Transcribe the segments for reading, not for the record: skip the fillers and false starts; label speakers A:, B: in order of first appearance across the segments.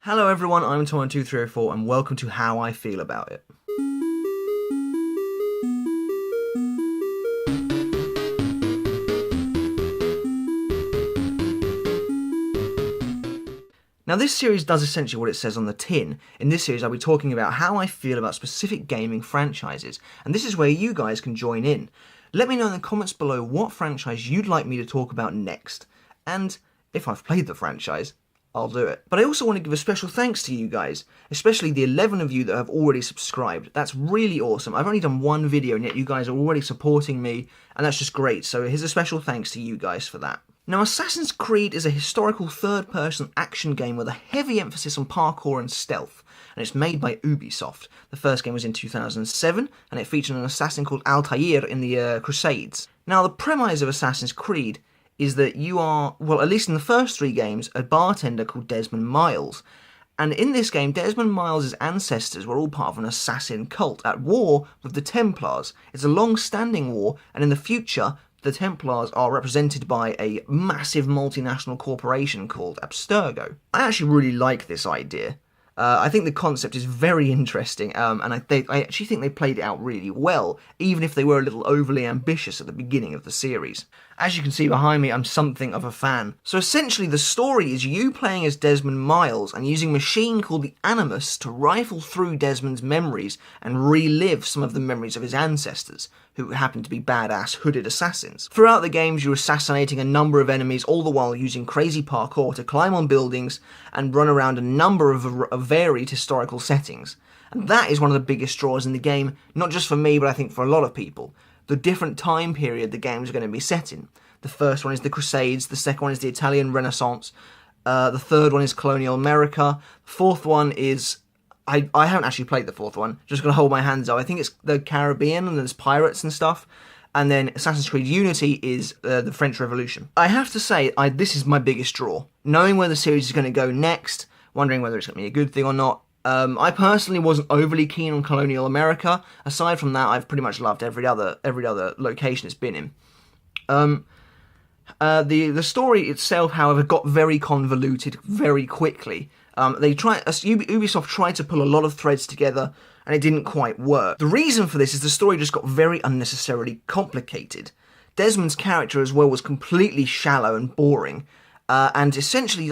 A: Hello everyone, I'm Tom1234 and welcome to How I Feel About It. Now this series does essentially what it says on the tin. In this series I'll be talking about how I feel about specific gaming franchises, and this is where you guys can join in. Let me know in the comments below what franchise you'd like me to talk about next, and if I've played the franchise, I'll do it. But I also want to give a special thanks to you guys, especially the 11 of you that have already subscribed. That's really awesome. I've only done one video and yet you guys are already supporting me, and that's just great. So here's a special thanks to you guys for that. Now, Assassin's Creed is a historical third-person action game with a heavy emphasis on parkour and stealth, and it's made by Ubisoft. The first game was in 2007, and it featured an assassin called Altair in the Crusades. Now, the premise of Assassin's Creed is that you are, well, at least in the first three games, a bartender called Desmond Miles. And in this game, Desmond Miles' ancestors were all part of an assassin cult at war with the Templars. It's a long-standing war, and in the future, the Templars are represented by a massive multinational corporation called Abstergo. I actually really like this idea. I think the concept is very interesting, and I actually think they played it out really well, even if they were a little overly ambitious at the beginning of the series. As you can see behind me, I'm something of a fan. So essentially the story is you playing as Desmond Miles and using a machine called the Animus to rifle through Desmond's memories and relive some of the memories of his ancestors, who happen to be badass hooded assassins. Throughout the games, you're assassinating a number of enemies, all the while using crazy parkour to climb on buildings and run around a number of varied historical settings. And that is one of the biggest draws in the game, not just for me, but I think for a lot of people. The different time period the games are going to be set in. The first one is the Crusades, the second one is the Italian Renaissance, the third one is colonial America, the fourth one is, I haven't actually played the fourth one, just going to hold my hands up, I think it's the Caribbean and there's pirates and stuff, and then Assassin's Creed Unity is the French Revolution. I have to say, this is my biggest draw. Knowing where the series is going to go next, wondering whether it's going to be a good thing or not. I personally wasn't overly keen on colonial America. Aside from that, I've pretty much loved every other location it's been in. The story itself, however, got very convoluted very quickly. Ubisoft tried to pull a lot of threads together, and it didn't quite work. The reason for this is the story just got very unnecessarily complicated. Desmond's character as well was completely shallow and boring. And essentially,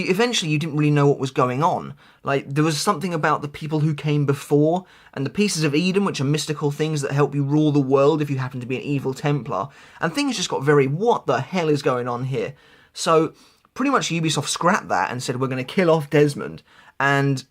A: eventually you didn't really know what was going on. There was something about the people who came before, and the Pieces of Eden, which are mystical things that help you rule the world if you happen to be an evil Templar, and things just got very, what the hell is going on here? So, pretty much Ubisoft scrapped that and said, we're going to kill off Desmond, and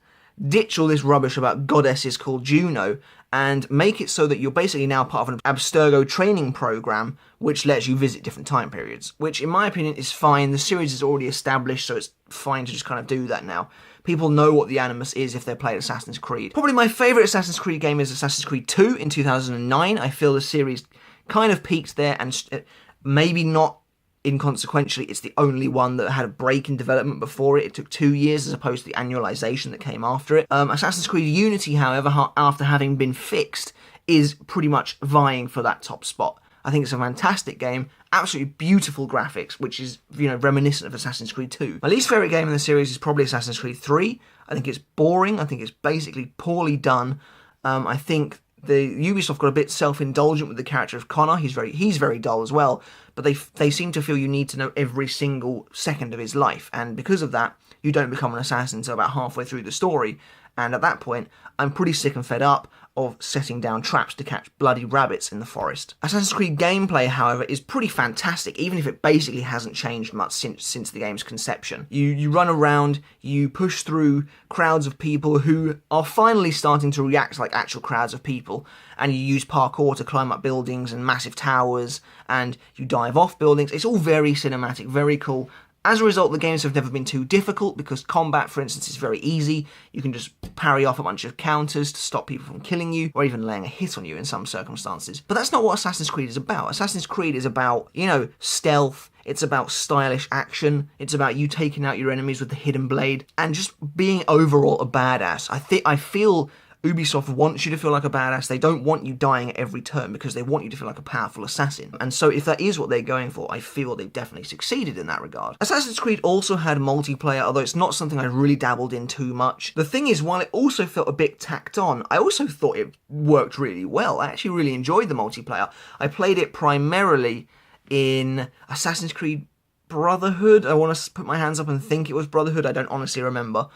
A: ditch all this rubbish about goddesses called Juno, and make it so that you're basically now part of an Abstergo training program, which lets you visit different time periods. Which, in my opinion, is fine. The series is already established, so it's fine to just kind of do that now. People know what the Animus is if they're playing Assassin's Creed. Probably my favourite Assassin's Creed game is Assassin's Creed 2 in 2009. I feel the series kind of peaked there, and maybe not inconsequentially, it's the only one that had a break in development before it. It took 2 years as opposed to the annualization that came after it. Assassin's Creed Unity, however, after having been fixed, is pretty much vying for that top spot. I think it's a fantastic game, absolutely beautiful graphics, which is, reminiscent of Assassin's Creed 2. My least favourite game in the series is probably Assassin's Creed 3. I think it's boring, I think it's basically poorly done. I think the Ubisoft got a bit self-indulgent with the character of Connor. He's very dull as well, but they seem to feel you need to know every single second of his life, and because of that, you don't become an assassin until about halfway through the story, and at that point, I'm pretty sick and fed up of setting down traps to catch bloody rabbits in the forest. Assassin's Creed gameplay, however, is pretty fantastic, even if it basically hasn't changed much since the game's conception. You run around, you push through crowds of people who are finally starting to react like actual crowds of people, and you use parkour to climb up buildings and massive towers, and you dive off buildings. It's all very cinematic, very cool. As a result, the games have never been too difficult, because combat, for instance, is very easy. You can just parry off a bunch of counters to stop people from killing you, or even laying a hit on you in some circumstances. But that's not what Assassin's Creed is about. Assassin's Creed is about, stealth. It's about stylish action. It's about you taking out your enemies with the hidden blade, and just being overall a badass. I feel Ubisoft wants you to feel like a badass. They don't want you dying at every turn because they want you to feel like a powerful assassin. And so if that is what they're going for, I feel they've definitely succeeded in that regard. Assassin's Creed also had multiplayer, although it's not something I really dabbled in too much. The thing is, while it also felt a bit tacked on, I also thought it worked really well. I actually really enjoyed the multiplayer. I played it primarily in Assassin's Creed Brotherhood. I want to put my hands up and think it was Brotherhood. I don't honestly remember.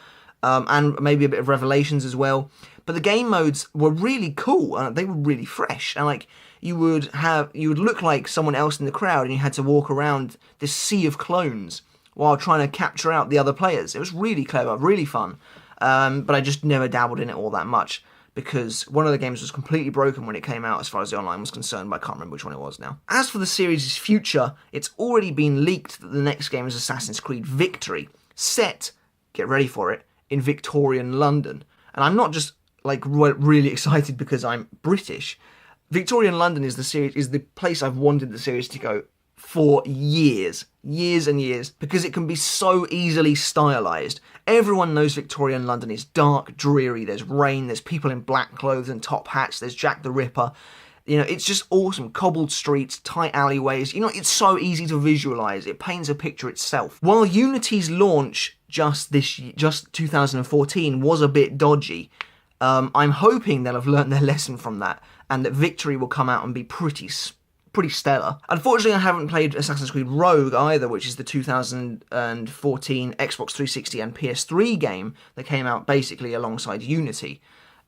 A: And maybe a bit of Revelations as well. But the game modes were really cool. They were really fresh. And like you would look like someone else in the crowd, and you had to walk around this sea of clones while trying to capture out the other players. It was really clever, really fun. But I just never dabbled in it all that much, because one of the games was completely broken when it came out as far as the online was concerned, but I can't remember which one it was now. As for the series' future, it's already been leaked that the next game is Assassin's Creed Victory, set, get ready for it, in Victorian London. And I'm not just like really excited because I'm British. Victorian London is the place I've wanted the series to go for years and years, because it can be so easily stylized. Everyone knows Victorian London is dark, dreary, there's rain, there's people in black clothes and top hats, there's Jack the Ripper. You know, it's just awesome. Cobbled streets, tight alleyways. You know, it's so easy to visualize. It paints a picture itself. While Unity's launch just 2014 was a bit dodgy, I'm hoping they'll have learned their lesson from that, and that Victory will come out and be pretty stellar. Unfortunately, I haven't played Assassin's Creed Rogue either, which is the 2014 Xbox 360 and PS3 game that came out basically alongside Unity.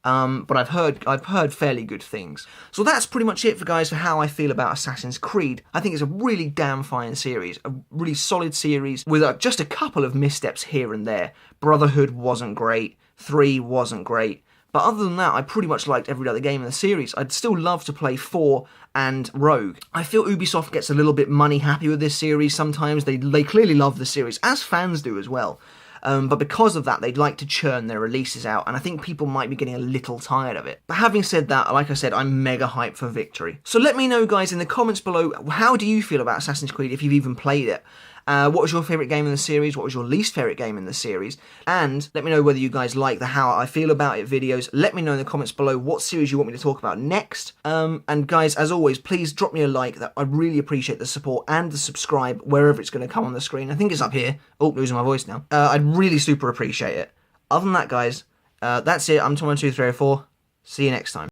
A: But I've heard fairly good things. So that's pretty much it for how I feel about Assassin's Creed. I think it's a really damn fine series, a really solid series with just a couple of missteps here and there. Brotherhood wasn't great, 3 wasn't great, but other than that, I pretty much liked every other game in the series. I'd still love to play 4 and Rogue. I feel Ubisoft gets a little bit money happy with this series sometimes. They clearly love the series, as fans do as well. But because of that, they'd like to churn their releases out, and I think people might be getting a little tired of it. But having said that, like I said, I'm mega hyped for Victory. So let me know, guys, in the comments below, how do you feel about Assassin's Creed if you've even played it? What was your favourite game in the series? What was your least favourite game in the series? And let me know whether you guys like the How I Feel About It videos. Let me know in the comments below what series you want me to talk about next. And guys, as always, please drop me a like. I really appreciate the support, and the subscribe wherever it's going to come on the screen. I think it's up here. Oh, losing my voice now. I'd really super appreciate it. Other than that, guys, that's it. I'm Tom1234. See you next time.